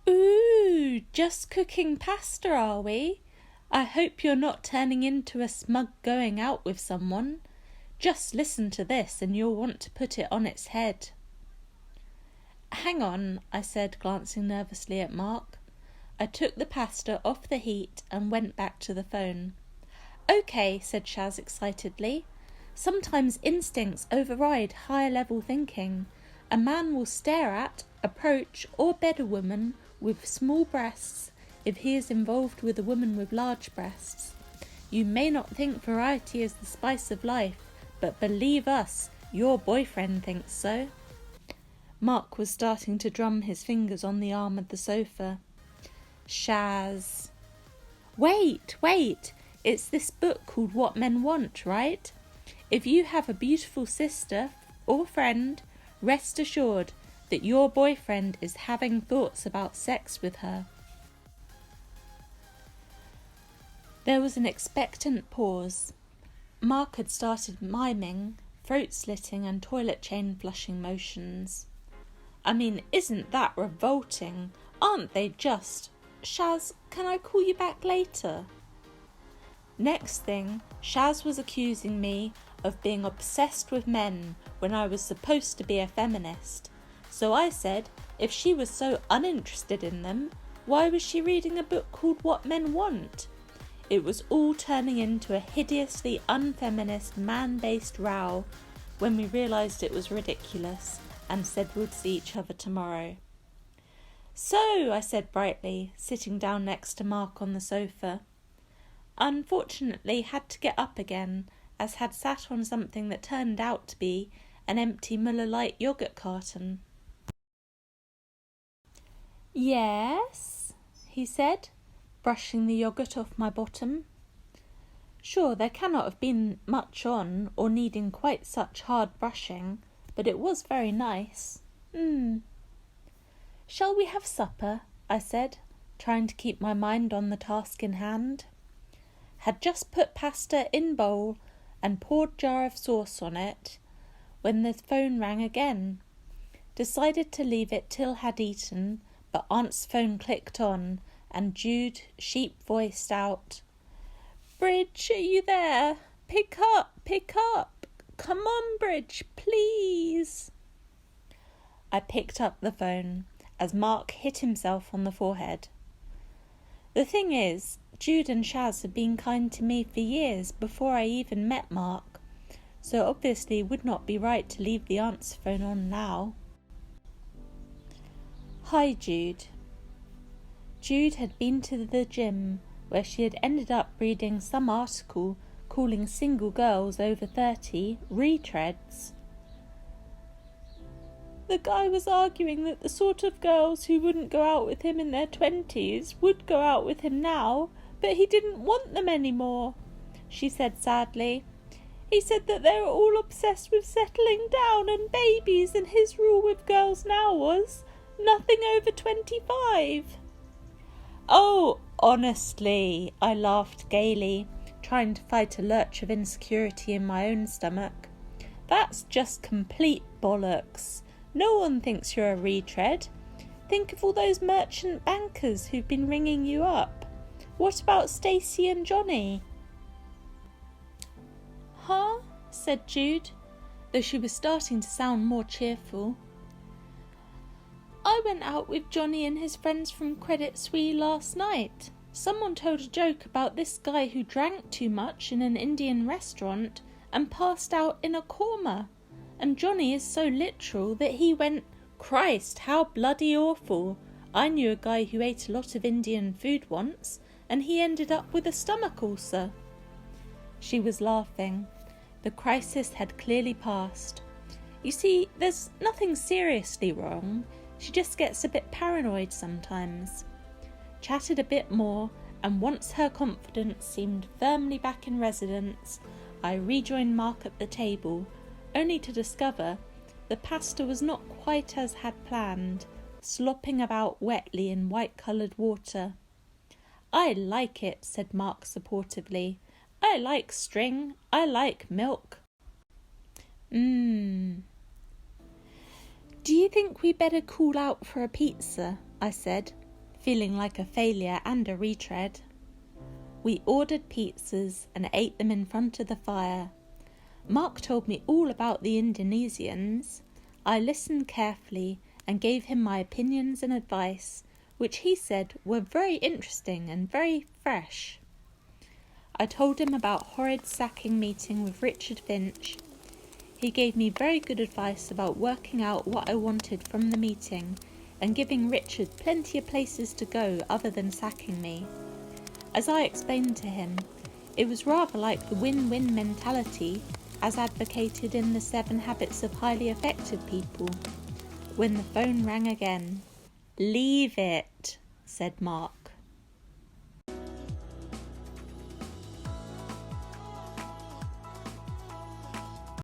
Ooh, just cooking pasta, are we? I hope you're not turning into a smug going out with someone. Just listen to this and you'll want to put it on its head. Hang on, I said, glancing nervously at Mark. I took the pasta off the heat and went back to the phone. Okay, said Shaz excitedly. Sometimes instincts override higher-level thinking. A man will stare at, approach, or bed a woman with small breasts if he is involved with a woman with large breasts. You may not think variety is the spice of life, but believe us, your boyfriend thinks so. Mark was starting to drum his fingers on the arm of the sofa. Shaz. Wait! It's this book called What Men Want, right? If you have a beautiful sister or friend, rest assured that your boyfriend is having thoughts about sex with her. There was an expectant pause. Mark had started miming, throat-slitting and toilet chain flushing motions. I mean, isn't that revolting? Aren't they just? Shaz, can I call you back later? Next thing, Shaz was accusing me of being obsessed with men when I was supposed to be a feminist. So I said, if she was so uninterested in them, why was she reading a book called What Men Want? It was all turning into a hideously unfeminist man-based row when we realised it was ridiculous and said we'd see each other tomorrow. So, I said brightly, sitting down next to Mark on the sofa. Unfortunately had to get up again, as had sat on something that turned out to be an empty Muller Lite yoghurt carton. Yes, he said, brushing the yoghurt off my bottom. Sure, there cannot have been much on, or needing quite such hard brushing, but it was very nice. Shall we have supper? I said, trying to keep my mind on the task in hand. Had just put pasta in bowl and poured jar of sauce on it when the phone rang again. Decided to leave it till had eaten, but Aunt's phone clicked on and Jude sheep-voiced out, "Bridge, are you there? Pick up! Come on, Bridge, please!" I picked up the phone as Mark hit himself on the forehead. The thing is, Jude and Shaz had been kind to me for years before I even met Mark, so obviously it would not be right to leave the answer phone on now. Hi, Jude. Jude had been to the gym, where she had ended up reading some article calling single girls over 30 retreads. The guy was arguing that the sort of girls who wouldn't go out with him in their 20s would go out with him now, but he didn't want them anymore, she said sadly. He said that they were all obsessed with settling down and babies, and his rule with girls now was nothing over 25. Oh, honestly, I laughed gaily, trying to fight a lurch of insecurity in my own stomach. That's just complete bollocks. No one thinks you're a retread. Think of all those merchant bankers who've been ringing you up. What about Stacey and Johnny? Huh? Said Jude, though she was starting to sound more cheerful. I went out with Johnny and his friends from Credit Suisse last night. Someone told a joke about this guy who drank too much in an Indian restaurant and passed out in a coma. And Johnny is so literal that he went, "Christ, how bloody awful. I knew a guy who ate a lot of Indian food once, and he ended up with a stomach ulcer." She was laughing. The crisis had clearly passed. You see, there's nothing seriously wrong. She just gets a bit paranoid sometimes. Chatted a bit more, and once her confidence seemed firmly back in residence, I rejoined Mark at the table, only to discover the pasta was not quite as had planned, slopping about wetly in white-coloured water. I like it, said Mark supportively. I like string. I like milk. Do you think we better call out for a pizza? I said, feeling like a failure and a retread. We ordered pizzas and ate them in front of the fire. Mark told me all about the Indonesians. I listened carefully and gave him my opinions and advice, which he said were very interesting and very fresh. I told him about horrid sacking meeting with Richard Finch. He gave me very good advice about working out what I wanted from the meeting and giving Richard plenty of places to go other than sacking me. As I explained to him, it was rather like the win-win mentality as advocated in the 7 Habits of Highly Effective People. When the phone rang again. "Leave it," said Mark.